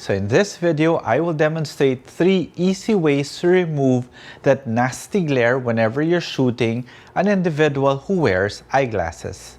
So in this video, I will demonstrate 3 easy ways to remove that nasty glare whenever you're shooting an individual who wears eyeglasses.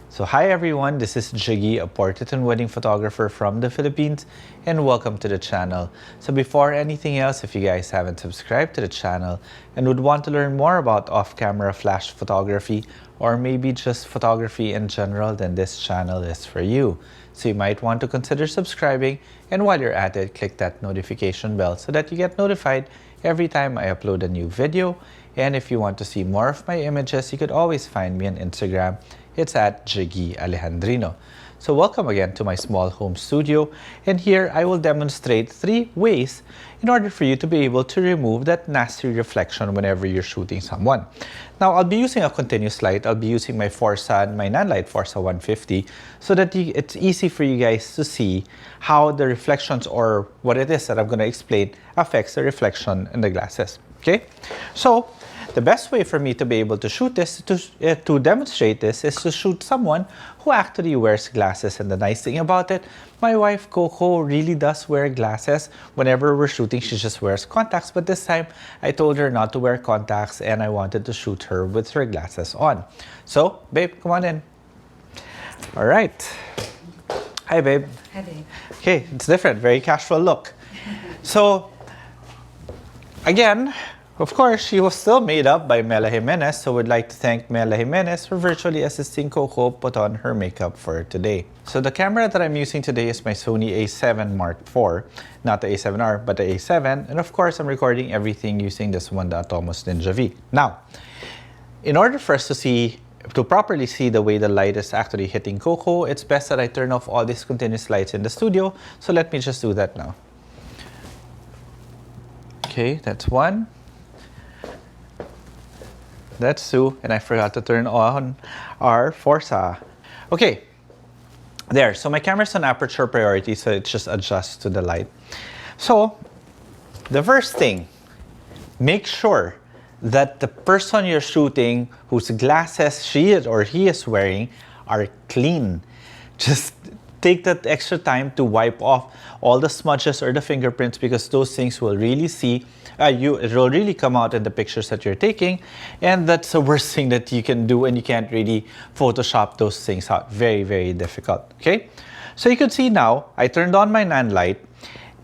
So hi everyone, this is Jiggie, a portrait and wedding photographer from the Philippines, and welcome to the channel. So before anything else, if you guys haven't subscribed to the channel and would want to learn more about off-camera flash photography or maybe just photography in general, then this channel is for you. So you might want to consider subscribing, and while you're at it, click that notification bell so that you get notified every time I upload a new video. And if you want to see more of my images, you could always find me on Instagram. It's at Jiggie Alejandrino. So welcome again to my small home studio, and here I will demonstrate 3 ways in order for you to be able to remove that nasty reflection whenever you're shooting someone. Now I'll be using a continuous light. I'll be using my Forza and my Nanlite Forza 150 so that it's easy for you guys to see how the reflections, or what it is that I'm going to explain, affects the reflection in the glasses. Okay, so the best way for me to be able to shoot this, to demonstrate this, is to shoot someone who actually wears glasses. And the nice thing about it, my wife Coco really does wear glasses. Whenever we're shooting, she just wears contacts. But this time, I told her not to wear contacts, and I wanted to shoot her with her glasses on. So, babe, come on in. All right. Hi, babe. Hi, babe. Okay, it's different, very casual look. So, again, of course, she was still made up by Mela Jimenez, so we'd like to thank Mela Jimenez for virtually assisting Coco put on her makeup for today. So the camera that I'm using today is my Sony a7 Mark IV, not the a7R, but the a7, and of course I'm recording everything using this one, the Atomos Ninja V. Now, in order for us to properly see the way the light is actually hitting Coco, it's best that I turn off all these continuous lights in the studio, so let me just do that now. Okay, that's one. That's 2, and I forgot to turn on our Forza. Okay, there. So my camera's on aperture priority, so it just adjusts to the light. So the first thing, make sure that the person you're shooting, whose glasses she is or he is wearing, are clean. Just take that extra time to wipe off all the smudges or the fingerprints, because those things will really it will really come out in the pictures that you're taking, and that's the worst thing that you can do, and you can't really Photoshop those things out. Very, very difficult. Okay, so you can see now I turned on my Nanlite,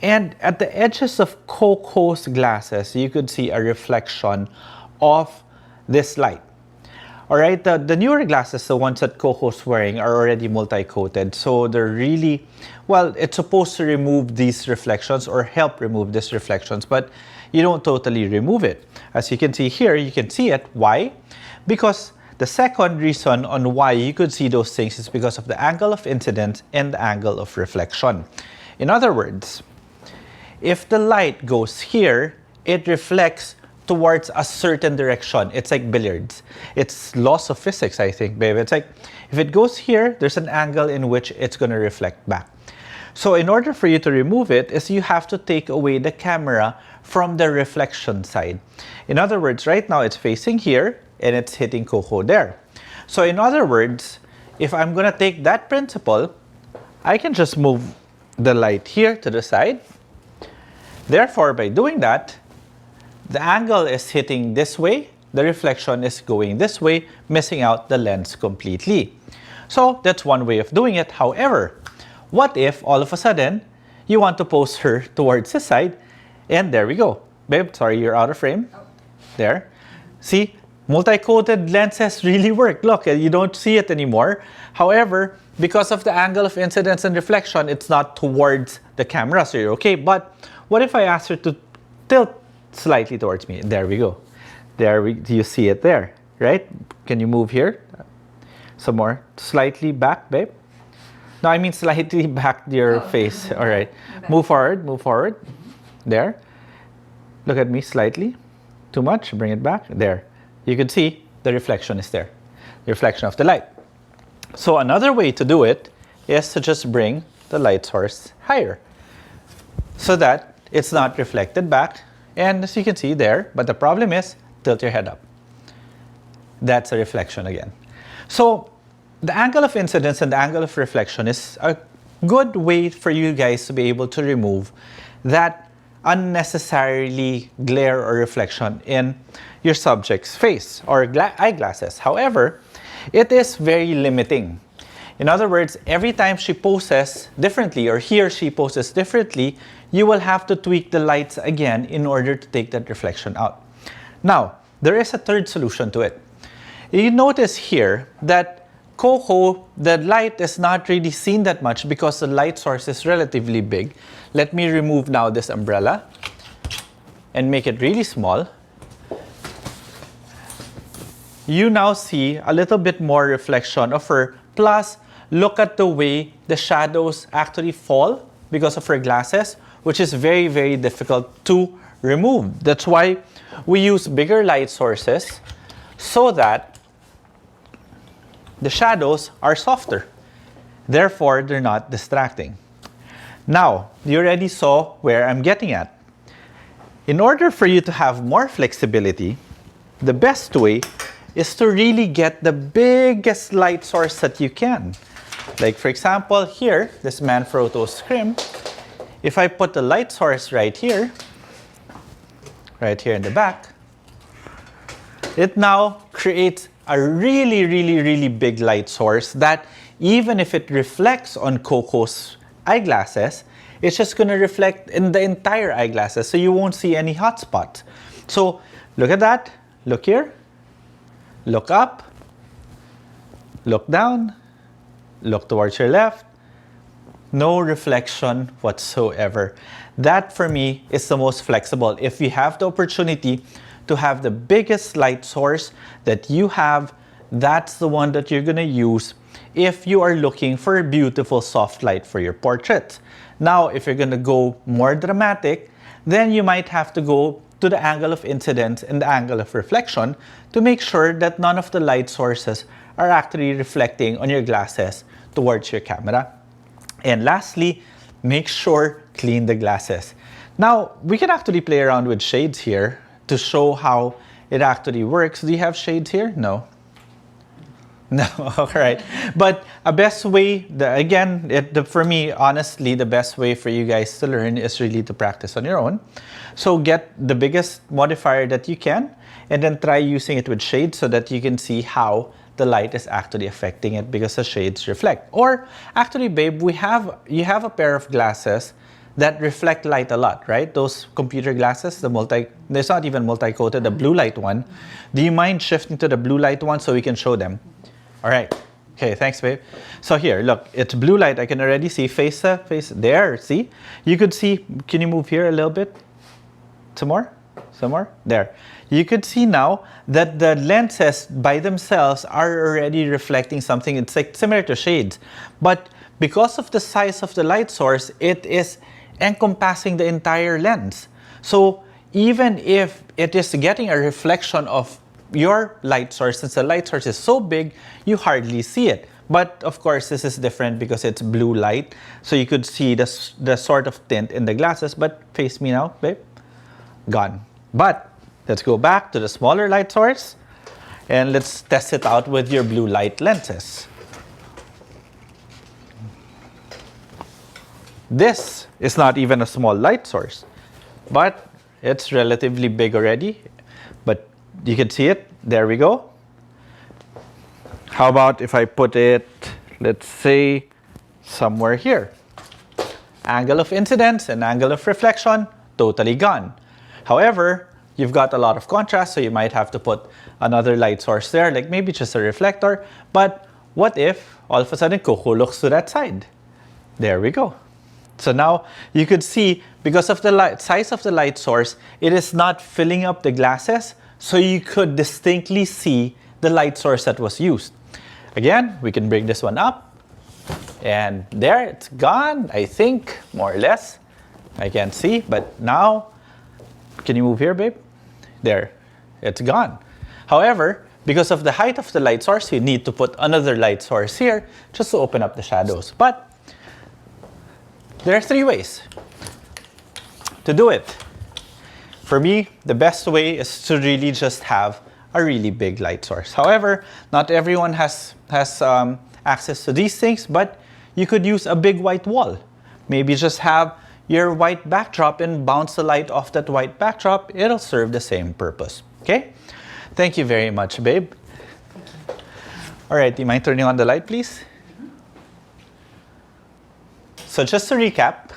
and at the edges of Coco's glasses you could see a reflection of this light. Alright, the newer glasses, the ones that Coco's wearing, are already multi-coated. So they're really, well, it's supposed to remove these reflections or help remove these reflections, but you don't totally remove it. As you can see here, you can see it. Why? Because the second reason on why you could see those things is because of the angle of incidence and the angle of reflection. In other words, if the light goes here, it reflects towards a certain direction. It's like billiards. It's laws of physics, I think, babe. It's like, if it goes here, there's an angle in which it's going to reflect back. So in order for you to remove it, is you have to take away the camera from the reflection side. In other words, right now it's facing here, and it's hitting Coco there. So in other words, if I'm going to take that principle, I can just move the light here to the side. Therefore, by doing that, the angle is hitting this way, the reflection is going this way, missing out the lens completely. So that's one way of doing it. However, what if all of a sudden you want to pose her towards the side, and there we go. Babe, sorry, you're out of frame. There. See, multi-coated lenses really work. Look, you don't see it anymore. However, because of the angle of incidence and reflection, it's not towards the camera, so you're okay. But what if I ask her to tilt slightly towards me? There we go. You see it there, right? Can you move here? Some more. Slightly back, babe. No, I mean slightly back your face. All right. Move forward, move forward. There. Look at me slightly. Too much. Bring it back. There. You can see the reflection is there. The reflection of the light. So another way to do it is to just bring the light source higher. so that it's not reflected back. And as you can see there, but the problem is, tilt your head up. That's a reflection again. So the angle of incidence and the angle of reflection is a good way for you guys to be able to remove that unnecessarily glare or reflection in your subject's face or eyeglasses. However, it is very limiting. In other words, every time she poses differently or he or she poses differently, you will have to tweak the lights again in order to take that reflection out. Now, there is a third solution to it. You notice here that Coco, the light is not really seen that much because the light source is relatively big. Let me remove now this umbrella and make it really small. You now see a little bit more reflection of her. Plus, look at the way the shadows actually fall because of her glasses, which is very, very difficult to remove. That's why we use bigger light sources so that the shadows are softer. Therefore, they're not distracting. Now, you already saw where I'm getting at. In order for you to have more flexibility, the best way is to really get the biggest light source that you can. Like for example, here, this Manfrotto Scrim, if I put the light source right here in the back, it now creates a really, really, really big light source that even if it reflects on Coco's eyeglasses, it's just going to reflect in the entire eyeglasses, so you won't see any hot spots. So look at that, look here, look up, look down, look towards your left, no reflection whatsoever. That for me is the most flexible. If you have the opportunity to have the biggest light source that you have, that's the one that you're going to use if you are looking for a beautiful soft light for your portrait. Now, if you're going to go more dramatic, then you might have to go to the angle of incidence and the angle of reflection to make sure that none of the light sources are actually reflecting on your glasses towards your camera. And lastly, make sure clean the glasses. Now, we can actually play around with shades here to show how it actually works. Do you have shades here? No. No, all right. But a best way, for me, honestly, the best way for you guys to learn is really to practice on your own. So get the biggest modifier that you can, and then try using it with shades so that you can see how the light is actually affecting it because the shades reflect. Or actually, babe, you have a pair of glasses that reflect light a lot, right? Those computer glasses, there's not even multi-coated, the blue light one. Do you mind shifting to the blue light one so we can show them? All right. Okay, thanks, babe. So here, look, it's blue light. I can already see face there, see? You could see, can you move here a little bit? Some more? There. You could see now that the lenses by themselves are already reflecting something. It's like similar to shades. But because of the size of the light source, it is encompassing the entire lens. So even if it is getting a reflection of your light source, since the light source is so big, you hardly see it. But of course, this is different because it's blue light. So you could see the sort of tint in the glasses. But face me now, babe. Gone. But let's go back to the smaller light source and let's test it out with your blue light lenses. This is not even a small light source, but it's relatively big already. But you can see it. There we go. How about if I put it, let's say, somewhere here? Angle of incidence and angle of reflection, totally gone. However, you've got a lot of contrast, so you might have to put another light source there, like maybe just a reflector. But what if all of a sudden Coco looks to that side? There we go. So now you could see, because of the size of the light source, it is not filling up the glasses, so you could distinctly see the light source that was used. Again, we can bring this one up, and there, it's gone, I think, more or less. I can't see, but now, can you move here, babe? There, it's gone. However, because of the height of the light source, you need to put another light source here just to open up the shadows. But there are three ways. to do it. For me, the best way is to really just have a really big light source. However, not everyone has access to these things, but you could use a big white wall. Maybe just have your white backdrop and bounce the light off that white backdrop. It'll serve the same purpose. Okay? Thank you very much, babe. All right, do you mind turning on the light, please? So just to recap,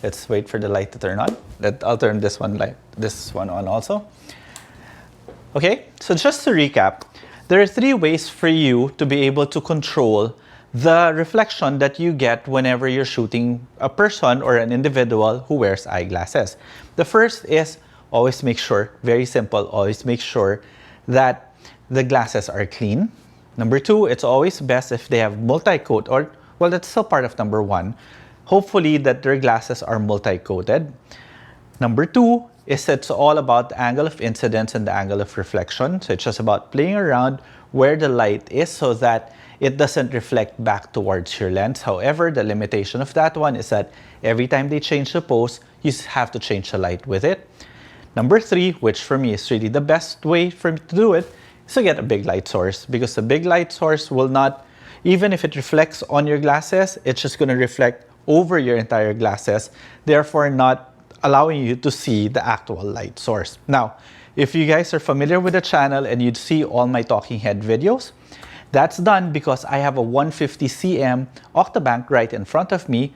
let's wait for the light to turn on. I'll turn this one on also. Okay, so just to recap, there are 3 ways for you to be able to control the reflection that you get whenever you're shooting a person or an individual who wears eyeglasses. The first is always make sure, very simple, always make sure that the glasses are clean. Number 2, it's always best if they have multi-coat, or, well, that's still part of number 1. Hopefully that their glasses are multi-coated. Number 2 is it's all about the angle of incidence and the angle of reflection. So it's just about playing around where the light is so that it doesn't reflect back towards your lens. However, the limitation of that one is that every time they change the pose, you have to change the light with it. Number 3, which for me is really the best way for me to do it, is to get a big light source, because the big light source will not, even if it reflects on your glasses, it's just going to reflect over your entire glasses, therefore not allowing you to see the actual light source. Now, if you guys are familiar with the channel and you'd see all my talking head videos, that's done because I have a 150 cm Octabank right in front of me,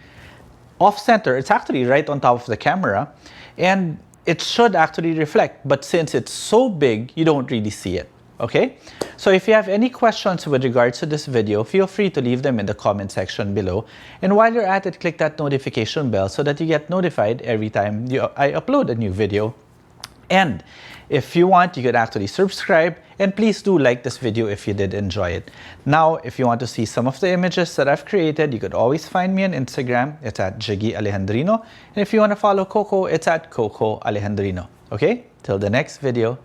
off center. It's actually right on top of the camera, and it should actually reflect, but since it's so big, you don't really see it. Okay? So if you have any questions with regards to this video, feel free to leave them in the comment section below. And while you're at it, click that notification bell so that you get notified every time I upload a new video. And if you want, you could actually subscribe, and please do like this video if you did enjoy it. Now, if you want to see some of the images that I've created, you could always find me on Instagram. It's at Jiggie Alejandrino. And if you want to follow Coco, it's at Coco Alejandrino. Okay? Till the next video.